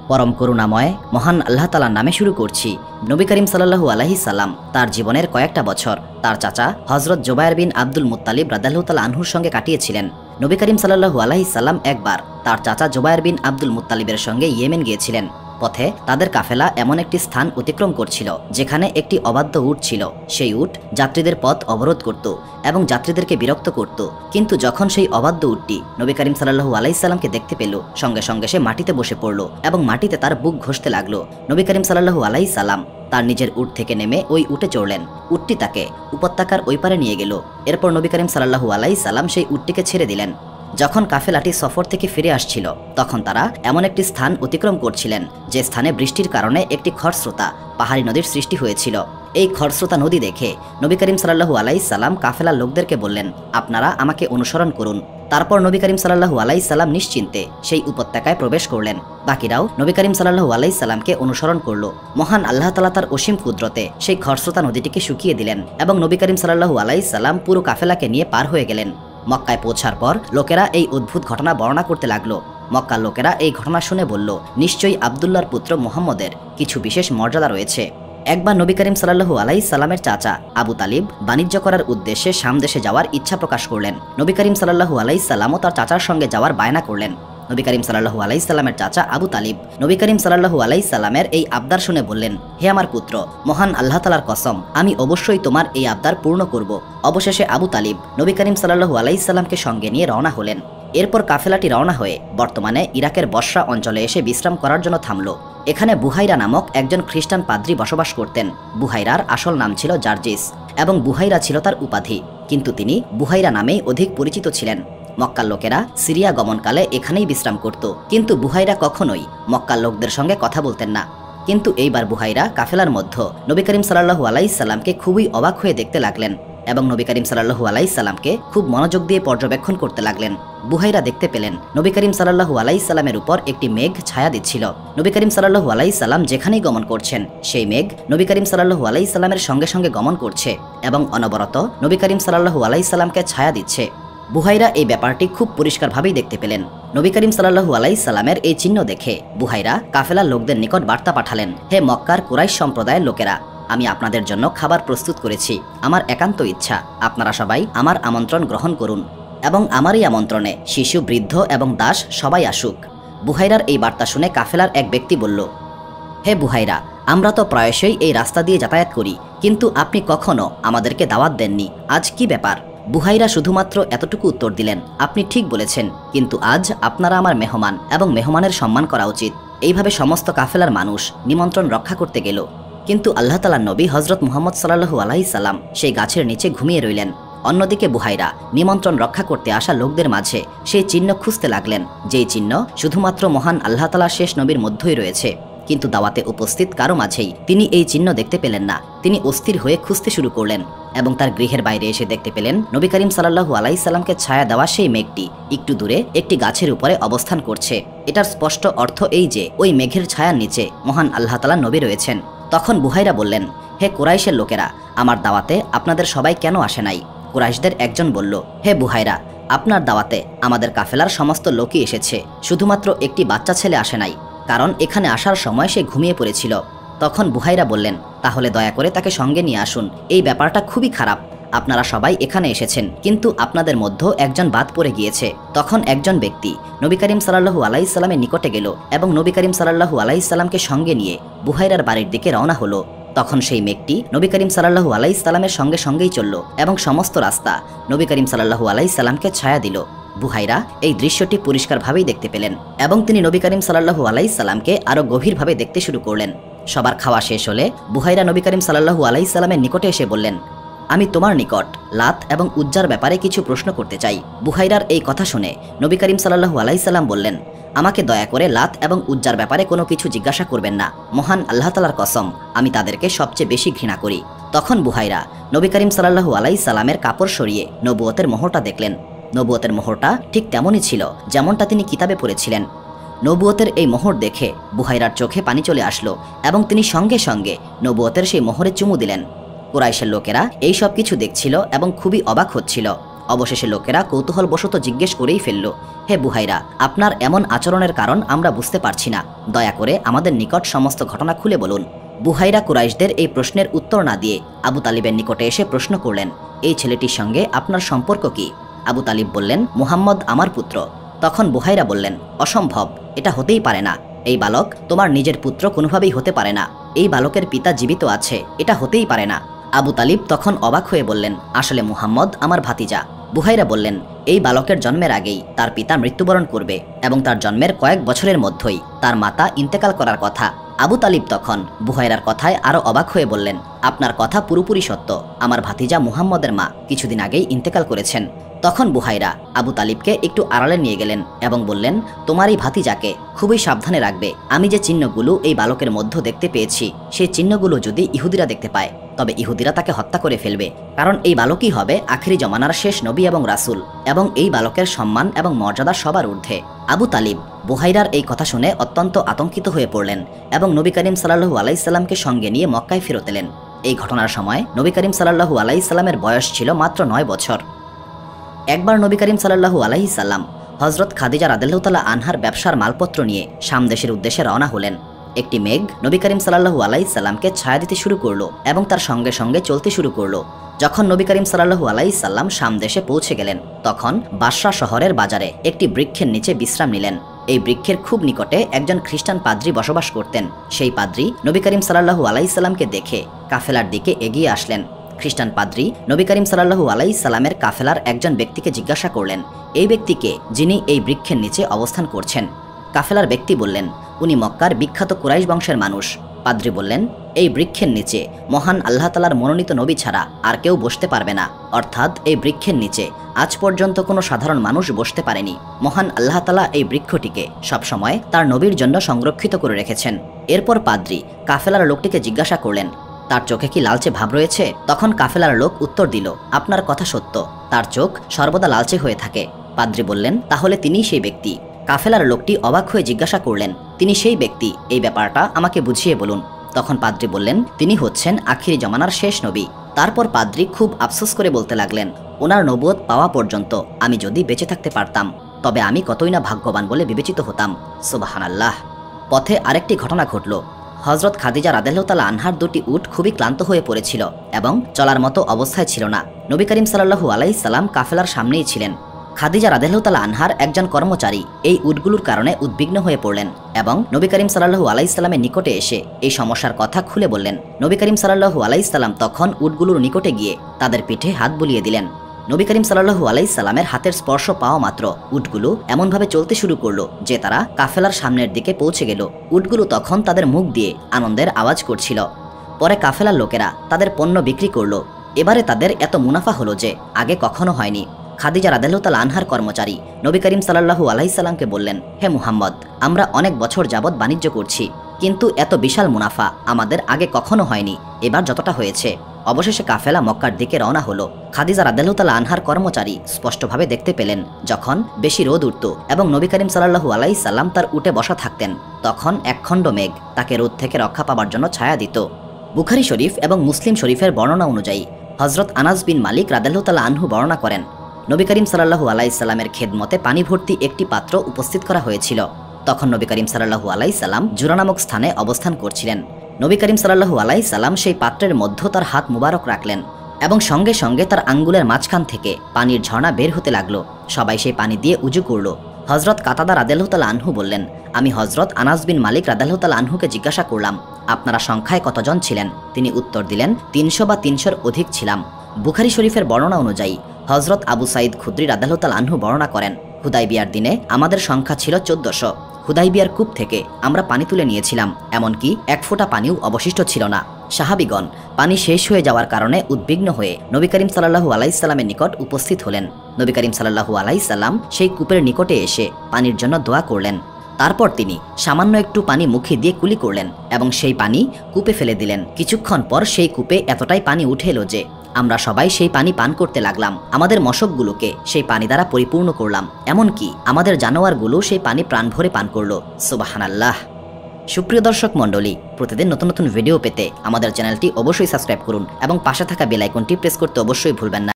পরম করুণাময় মহান আল্লাহ তাআলার নামে শুরু করছি। নবী করিম সাল্লাল্লাহু আলাইহি সাল্লাম তার জীবনের কয়েকটা বছর তার চাচা হযরত জুবায়ের বিন আব্দুল মুত্তালিব রাদিয়াল্লাহু তাআলা আনহুর সঙ্গে কাটিয়েছিলেন। নবী করিম সাল্লাল্লাহু আলাইহি সাল্লাম একবার তার চাচা জুবায়ের বিন আব্দুল মুত্তালিবের সঙ্গে ইয়েমেন গিয়েছিলেন। পথে তাদের কাফেলা এমন একটি স্থান অতিক্রম করছিল যেখানে একটি অবাধ্য উট ছিল। সেই উট যাত্রীদের পথ অবরোধ করত এবং যাত্রীদেরকে বিরক্ত করত। কিন্তু যখন সেই অবাধ্য উটটি নবী করিম সাল্লাল্লাহু আলাইহি সাল্লামকে দেখতে পেল, সঙ্গে সঙ্গে সে মাটিতে বসে পড়ল এবং মাটিতে তার বুক ঘষতে লাগলো। নবী করিম সাল্লাল্লাহু আলাইহি সাল্লাম তার নিজের উট থেকে নেমে ওই উটে চড়লেন। উটটি তাকে উপত্যকার ওই পারে নিয়ে গেল। এরপর নবী করিম সাল্লাল্লাহু আলাইহি সাল্লাম সেই উটটিকে ছেড়ে দিলেন। যখন কাফেলাটি সফর থেকে ফিরে আসছিল তখন তারা এমন একটি স্থান অতিক্রম করছিলেন যে স্থানে বৃষ্টির কারণে একটি খরস্রোতা পাহাড়ি নদীর সৃষ্টি হয়েছিল। এই খরস্রোতা নদী দেখে নবী করিম সাল্লাল্লাহু আলাইহি সাল্লাম কাফেলার লোকদেরকে বললেন, আপনারা আমাকে অনুসরণ করুন। তারপর নবী করিম সাল্লাল্লাহু আলাইহি সাল্লাম নিশ্চিন্তে সেই উপত্যকায় প্রবেশ করলেন। বাকিরাও নবী করিম সাল্লাল্লাহু আলাইহি সাল্লামকে অনুসরণ করল। মহান আল্লাহ তাআলা তার অসীম কুদরতে সেই খরস্রোতা নদীটিকে শুকিয়ে দিলেন এবং নবী করিম সাল্লাল্লাহু আলাইহি সাল্লাম পুরো কাফেলাকে নিয়ে পার হয়ে গেলেন। মক্কায় পৌঁছার পর লোকেরা এই অদ্ভুত ঘটনা বর্ণনা করতে লাগলো। মক্কার লোকেরা এই ঘটনা শুনে বলল, নিশ্চয়ই আব্দুল্লাহর পুত্র মুহাম্মদের কিছু বিশেষ মর্যাদা রয়েছে। একবার নবী করিম সাল্লাল্লাহু আলাইহি সাল্লামের চাচা আবু তালিব বাণিজ্য করার উদ্দেশ্যে শাম দেশে যাওয়ার ইচ্ছা প্রকাশ করলেন। নবী করিম সাল্লাল্লাহু আলাইহি সাল্লামও তার চাচার সঙ্গে যাওয়ার বায়না করলেন। নবী করিম সাল্লাল্লাহু আলাইহি সাল্লামের চাচা আবু তালিব নবী করিম সাল্লাল্লাহু আলাইহি সাল্লামের এই আবদার শুনে বললেন, হে আমার পুত্র, মহান আল্লাহ তাআলার কসম, আমি অবশ্যই তোমার এই আবদার পূর্ণ করব। অবশেষে আবু তালিব নবী করিম সাল্লাল্লাহু আলাইহি সাল্লামকে সঙ্গে নিয়ে রওনা হলেন। এরপর কাফেলাটি রওনা হয়ে বর্তমানে ইরাকের বসরা অঞ্চলে এসে বিশ্রাম করার জন্য থামল। এখানে বুহাইরা নামক একজন খ্রিস্টান পাদ্রী বসবাস করতেন। বুহাইরার আসল নাম ছিল জার্জিস এবং বুহাইরা ছিল তার উপাধি, কিন্তু তিনি বুহাইরা নামেই অধিক পরিচিত ছিলেন। মক্কার লোকেরা সিরিয়া গমনকালে এখানেই বিশ্রাম করত, কিন্তু বুহাইরা কখনোই মক্কার লোকদের সঙ্গে কথা বলতেন না। কিন্তু এইবার বুহাইরা কাফেলার মধ্যে নবী করিম সাল্লাল্লাহু আলাইহি সাল্লামকে খুবই অবাক হয়ে দেখতে লাগলেন এবং নবী করিম সাল্লাল্লাহু আলাইহি সাল্লামকে খুব মনোযোগ দিয়ে পর্যবেক্ষণ করতে লাগলেন। বুহাইরা দেখতে পেলেন নবী করিম সাল্লাল্লাহু আলাইহি সাল্লামের উপর একটি মেঘ ছায়া দিচ্ছিল। নবী করিম সাল্লাল্লাহু আলাইহি সাল্লাম যেখানেই গমন করছেন সেই মেঘ নবী করিম সাল্লাল্লাহু আলাইহি সাল্লামের সঙ্গে সঙ্গে গমন করছে এবং অনবরত নবী করিম সাল্লাল্লাহু আলাইহি সাল্লামকে ছায়া দিচ্ছে। বুহাইরা এই ব্যাপারটি খুব পরিষ্কারভাবেই দেখতে পেলেন। নবী করিম সাল্লাল্লাহু আলাইহি সাল্লামের এই চিহ্ন দেখে বুহাইরা কাফেলার লোকদের নিকট বার্তা পাঠালেন, হে মক্কার কুরাইশ সম্প্রদায়ের লোকেরা, আমি আপনাদের জন্য খাবার প্রস্তুত করেছি। আমার একান্ত ইচ্ছা আপনারা সবাই আমার আমন্ত্রণ গ্রহণ করুন এবং আমার এই আমন্ত্রণে শিশু, বৃদ্ধ এবং দাস সবাই আসুক। বুহাইরার এই বার্তা শুনে কাফেলার এক ব্যক্তি বলল, হে বুহাইরা, আমরা তো প্রায়শই এই রাস্তা দিয়ে যাতায়াত করি, কিন্তু আপনি কখনো আমাদেরকে দাওয়াত দেননি, আজ কি ব্যাপার? বুহাইরা শুধুমাত্র এতটুকু উত্তর দিলেন, আপনি ঠিক বলেছেন, কিন্তু আজ আপনারা আমার মেহমান এবং মেহমানের সম্মান করা উচিত। এইভাবে সমস্ত কাফেলার মানুষ নিমন্ত্রণ রক্ষা করতে গেল। কিন্তু আল্লাহ তাআলার নবী হযরত মুহাম্মদ সাল্লাল্লাহু আলাইহি সাল্লাম সেই গাছের নিচে ঘুমিয়ে রইলেন। অন্যদিকে বুহাইরা নিমন্ত্রণ রক্ষা করতে আসা লোকদের মাঝে সেই চিহ্ন খুঁজতে লাগলেন, যেই চিহ্ন শুধুমাত্র মহান আল্লাহ তাআলার শেষ নবীর মধ্যেই রয়েছে। কিন্তু দাওয়াতে উপস্থিত কারো মাঝেই তিনি এই চিহ্ন দেখতে পেলেন না। তিনি অস্থির হয়ে খুঁজতে শুরু করলেন এবং তার গৃহের বাইরে এসে দেখতে পেলেন নবী করিম সাল্লাল্লাহু আলাইহি সাল্লামকে ছায়া দেওয়া সেই মেঘটি একটু দূরে একটি গাছের উপরে অবস্থান করছে। এটার স্পষ্ট অর্থ এই যে ওই মেঘের ছায়ার নিচে মহান আল্লাহ তাআলা নবী রয়েছেন। তখন বুহাইরা বললেন, হে কুরাইশের লোকেরা, আমার দাওয়াতে আপনাদের সবাই কেন আসে নাই? কুরাইশদের একজন বলল, হে বুহাইরা, আপনার দাওয়াতে আমাদের কাফেলার সমস্ত লোকই এসেছে, শুধুমাত্র একটি বাচ্চা ছেলে আসে নাই, কারণ এখানে আসার সময় সে ঘুমিয়ে পড়েছিল। তখন বুহাইরা বললেন, তাহলে দয়া করে তাকে সঙ্গে নিয়ে আসুন, এই ব্যাপারটা খুবই খারাপ। আপনারা সবাই এখানে এসেছেন, কিন্তু আপনাদের মধ্যে একজন বাদ পড়ে গিয়েছে। তখন একজন ব্যক্তি নবী করিম সাল্লাল্লাহু আলাইহি সাল্লামের নিকটে গেল এবং নবী করিম সাল্লাল্লাহু আলাইহি সাল্লামকে সঙ্গে নিয়ে বুহাইরার বাড়ির দিকে রওনা হলো। তখন সেই মেঘটি নবী করিম সাল্লাল্লাহু আলাইহি সাল্লামের সঙ্গে সঙ্গেই চলল এবং সমস্ত রাস্তা নবী করিম সাল্লাল্লাহু আলাইহি সাল্লামকে ছায়া দিল। বুহাইরা এই দৃশ্যটি পরিষ্কারভাবেই দেখতে পেলেন এবং তিনি নবী করিম সাল্লাল্লাহু আলাইহি সাল্লামকে আরও গভীরভাবে দেখতে শুরু করলেন। সবার খাওয়া শেষ হলে বুহাইরা নবী করিম সাল্লাল্লাহু আলাইহি সাল্লামের নিকটে এসে বললেন, আমি তোমার নিকট লাত এবং উজ্জার ব্যাপারে কিছু প্রশ্ন করতে চাই। বুহাইরার এই কথা শুনে নবী করিম সাল্লাল্লাহু আলাইহি সাল্লাম বললেন, আমাকে দয়া করে লাত এবং উজ্জার ব্যাপারে কোনো কিছু জিজ্ঞাসা করবেন না। মহান আল্লাহ তাআলার কসম, আমি তাদেরকে সবচেয়ে বেশি ঘৃণা করি। তখন বুহাইরা নবী করিম সাল্লাল্লাহু আলাইহি সাল্লামের কাপড় সরিয়ে নবুয়তের মোহরটা দেখলেন। নবুয়তের মোহরটা ঠিক তেমনই ছিল যেমনটা তিনি কিতাবে পড়েছিলেন। নবুয়তের এই মোহর দেখে বুহাইরার চোখে পানি চলে আসলো এবং তিনি সঙ্গে সঙ্গে নবুয়তের সেই মোহরে চুমু দিলেন। কুরাইশের লোকেরা এই সব কিছু দেখছিল এবং খুবই অবাক হচ্ছিল। অবশেষে লোকেরা কৌতূহলবশত জিজ্ঞেস করেই ফেলল, হে বুহাইরা, আপনার এমন আচরণের কারণ আমরা বুঝতে পারছি না, দয়া করে আমাদের নিকট সমস্ত ঘটনা খুলে বলুন। বুহাইরা কুরাইশদের এই প্রশ্নের উত্তর না দিয়ে আবু তালিবের নিকটে এসে প্রশ্ন করলেন, এই ছেলেটির সঙ্গে আপনার সম্পর্ক কি? আবু তালিব বললেন, মুহাম্মদ আমার পুত্র। তখন বুহাইরা বললেন, অসম্ভব, এটা হতেই পারে না। এই বালক তোমার নিজের পুত্র কোনোভাবেই হতে পারে না। এই বালকের পিতা জীবিত আছে, এটা হতেই পারে না। আবু তালিব তখন অবাক হয়ে বললেন, আসলে মুহাম্মদ আমার ভাতিজা। বুহাইরা বললেন, এই বালকের জন্মের আগেই তার পিতা মৃত্যুবরণ করবে এবং তার জন্মের কয়েক বছরের মধ্যেই তার মাতা ইন্তেকাল করার কথা। আবু তালিব তখন বুহাইরার কথায় আরও অবাক হয়ে বললেন, আপনার কথা পুরোপুরি সত্য, আমার ভাতিজা মুহাম্মদের মা কিছুদিন আগেই ইন্তেকাল করেছেন। তখন বুহাইরা আবু তালিবকে একটু আড়ালে নিয়ে গেলেন এবং বললেন, তোমার এই ভাতিজাকে খুবই সাবধানে রাখবে। আমি যে চিহ্নগুলো এই বালকের মধ্যে দেখতে পেয়েছি, সেই চিহ্নগুলো যদি ইহুদিরা দেখতে পায় তবে ইহুদিরা তাকে হত্যা করে ফেলবে, কারণ এই বালকই হবে আখিরি জমানার শেষ নবী এবং রাসূল, এবং এই বালকের সম্মান এবং মর্যাদা সবার ঊর্ধ্বে। আবু তালিব বুহাইরার এই কথা শুনে অত্যন্ত আতঙ্কিত হয়ে পড়লেন এবং নবী করিম সাল্লাল্লাহু আলাইহি সাল্লামকে সঙ্গে নিয়ে মক্কায় ফেরত এলেন। এই ঘটনার সময় নবী করিম সাল্লাল্লাহু আলাইহি সাল্লামের বয়স ছিল মাত্র 9 বছর। একবার নবী করিম সাল্লাল্লাহু আলাইহি সাল্লাম হযরত খাদিজা রাদিয়াল্লাহু তাআলা আনহার ব্যবসার মালপত্র নিয়ে শাম দেশের উদ্দেশ্যে রওনা হলেন। একটি মেঘ নবী করিম সাল্লাল্লাহু আলাইহি সাল্লামকে ছায়া দিতে শুরু করলো এবং তার সঙ্গে সঙ্গে চলতে শুরু করলো। যখন নবী করিম সাল্লাল্লাহু আলাইহি সাল্লাম শাম দেশে পৌঁছে গেলেন, তখন বাসরা শহরের বাজারে একটি বৃক্ষের নিচে বিশ্রাম নিলেন। এই বৃক্ষের খুব নিকটে একজন খ্রিস্টান পাদ্রী বসবাস করতেন। সেই পাদ্রী নবী করিম সাল্লাল্লাহু আলাইহি সাল্লামকে দেখে কাফেলার দিকে এগিয়ে আসলেন। খ্রিস্টান পাদ্রী নবী করিম সাল্লাল্লাহু আলাইহি সাল্লামের কাফেলার একজন ব্যক্তিকে জিজ্ঞাসা করলেন, এই ব্যক্তিকে যিনি এই বৃক্ষের নিচে অবস্থান করছেন? কাফেলার ব্যক্তি বললেন, উনি মক্কার বিখ্যাত কুরাইশ বংশের মানুষ। পাদ্রী বললেন, এই বৃক্ষের নিচে মহান আল্লাহ তাআলার মনোনীত নবী ছাড়া আর কেউ বসতে পারবে না, অর্থাৎ এই বৃক্ষের নিচে আজ পর্যন্ত কোনো সাধারণ মানুষ বসতে পারেনি। মহান আল্লাহ তাআলা এই বৃক্ষটিকে সবসময় তার নবীর জন্য সংরক্ষিত করে রেখেছেন। এরপর পাদ্রী কাফেলার লোকটিকে জিজ্ঞাসা করলেন, তার চোখে কি লালচে ভাব রয়েছে? তখন কাফেলার লোক উত্তর দিল, আপনার কথা সত্য, তার চোখ সর্বদা লালচে হয়ে থাকে। পাদ্রী বললেন, তাহলে তিনিই সেই ব্যক্তি। কাফেলার লোকটি অবাক হয়ে জিজ্ঞাসা করলেন, তিনি সেই ব্যক্তি, এই ব্যাপারটা আমাকে বুঝিয়ে বলুন। তখন পাদ্রী বললেন, তিনি হচ্ছেন আখিরি জমানার শেষ নবী। তারপর পাদ্রী খুব আফসোস করে বলতে লাগলেন, ওনার নবুয়ত পাওয়া পর্যন্ত আমি যদি বেঁচে থাকতে পারতাম তবে আমি কতই না ভাগ্যবান বলে বিবেচিত হতাম। সুবহানাল্লাহ। পথে আরেকটি ঘটনা ঘটল। হযরত খাদিজা রাদিয়াল্লাহু তাআলা আনহার দুটি উট খুবই ক্লান্ত হয়ে পড়েছিল এবং চলার মতো অবস্থায় ছিল না। নবী করিম সাল্লাল্লাহু আলাইহি সাল্লাম কাফেলার সামনেই ছিলেন। খাদিজা রাদিয়াল্লাহু তাআলা আনহার একজন কর্মচারী এই উটগুলোর কারণে উদ্বিগ্ন হয়ে পড়লেন এবং নবী করিম সাল্লাল্লাহু আলাইহি সাল্লামের নিকটে এসে এই সমস্যার কথা খুলে বললেন। নবী করিম সাল্লাল্লাহু আলাইহি সাল্লাম তখন উটগুলোর নিকটে গিয়ে তাদের পিঠে হাত বুলিয়ে দিলেন। নবী করিম সাল্লাল্লাহু আলাইহি সাল্লামের হাতের স্পর্শ পাওয়া মাত্র উটগুলো এমনভাবে চলতে শুরু করলো যে তারা কাফেলার সামনের দিকে পৌঁছে গেল। উটগুলো তখন তাদের মুখ দিয়ে আনন্দের আওয়াজ করছিল। পরে কাফেলার লোকেরা তাদের পণ্য বিক্রি করলো। এবারে তাদের এত মুনাফা হলো যে আগে কখনো হয়নি। খাদিজা রাদিয়াল্লাহু তাআলা আনহার কর্মচারী নবী করিম সাল্লাল্লাহু আলাইহি সাল্লামকে বললেন, হে মুহাম্মদ, আমরা অনেক বছর যাবৎ বাণিজ্য করছি, কিন্তু এত বিশাল মুনাফা আমাদের আগে কখনো হয়নি, এবার যতটা হয়েছে। অবশেষে কাফেলা মক্কার দিকে রওনা হলো। খাদিজা রাদিয়াল্লাহু তাআলা আনহার কর্মচারী স্পষ্টভাবে দেখতে পেলেন, যখন বেশি রোদ উঠত এবং নবী করিম সাল্লাল্লাহু আলাইহি সাল্লাম তার উটে বসা থাকতেন, তখন একখণ্ড মেঘ তাকে রোদ থেকে রক্ষা পাবার জন্য ছায়া দিত। বুখারী শরীফ এবং মুসলিম শরীফের বর্ণনা অনুযায়ী হযরত আনাস বিন মালিক রাদিয়াল্লাহু তাআলা আনহু বর্ণনা করেন, নবী করিম সাল্লাল্লাহু আলাইহি সাল্লামের খেদমতে পানি ভর্তি একটি পাত্র উপস্থিত করা হয়েছিল। তখন নবী করিম সাল্লাল্লাহু আলাইহি সাল্লাম জুরা নামক স্থানে অবস্থান করছিলেন। নবী করিম সাল্লাল্লাহু আলাইহি সাল্লাম সেই পাত্রের মধ্যে তার হাত মুবারক রাখলেন এবং সঙ্গে সঙ্গে তার আঙ্গুলের মাঝখান থেকে পানির ঝর্ণা বের হতে লাগলো। সবাই সেই পানি দিয়ে উজু করল। হযরত কাতাদা রাদিয়াল্লাহু তাআলা আনহু বললেন, আমি হযরত আনাস বিন মালিক রাদিয়াল্লাহু তাআলা আনহুকে জিজ্ঞাসা করলাম, আপনারা সংখ্যায় কতজন ছিলেন? তিনি উত্তর দিলেন, 300 বা 300-র অধিক ছিলাম। বুখারী শরীফের বর্ণনা অনুযায়ী হযরত আবু সাঈদ খুদরি রাদিয়াল্লাহু তাআলা আনহু বর্ণনা করেন, হুদাইবিয়ার দিনে আমাদের সংখ্যা ছিল 1400। হুদাইবিয়ার কূপ থেকে আমরা পানি তুলে নিয়েছিলাম, এমনকি এক ফোঁটা পানিও অবশিষ্ট ছিল না। সাহাবীগণ পানি শেষ হয়ে যাওয়ার কারণে উদ্বিগ্ন হয়ে নবী করিম সাল্লাল্লাহু আলাইহি সাল্লামের নিকট উপস্থিত হলেন। নবী করিম সাল্লাল্লাহু আলাইহি সাল্লাম সেই কূপের নিকটে এসে পানির জন্য দোয়া করলেন। তারপর তিনি সামান্য একটু পানি মুখে দিয়ে কুলি করলেন এবং সেই পানি কূপে ফেলে দিলেন। কিছুক্ষণ পর সেই কূপে এতটাই পানি উঠে এলো যে আমরা সবাই সেই পানি পান করতে লাগলাম। আমাদের মশকগুলোকে সেই পানি দ্বারা পরিপূর্ণ করলাম, এমনকি আমাদের জানোয়ারগুলো সেই পানি প্রাণ ভরে পান করলো। সুবহানাল্লাহ। সুপ্রিয় দর্শক মণ্ডলী, প্রতিদিন নতুন নতুন ভিডিও পেতে আমাদের চ্যানেলটি অবশ্যই সাবস্ক্রাইব করুন এবং পাশে থাকা বেল আইকনটি প্রেস করতে অবশ্যই ভুলবেন না।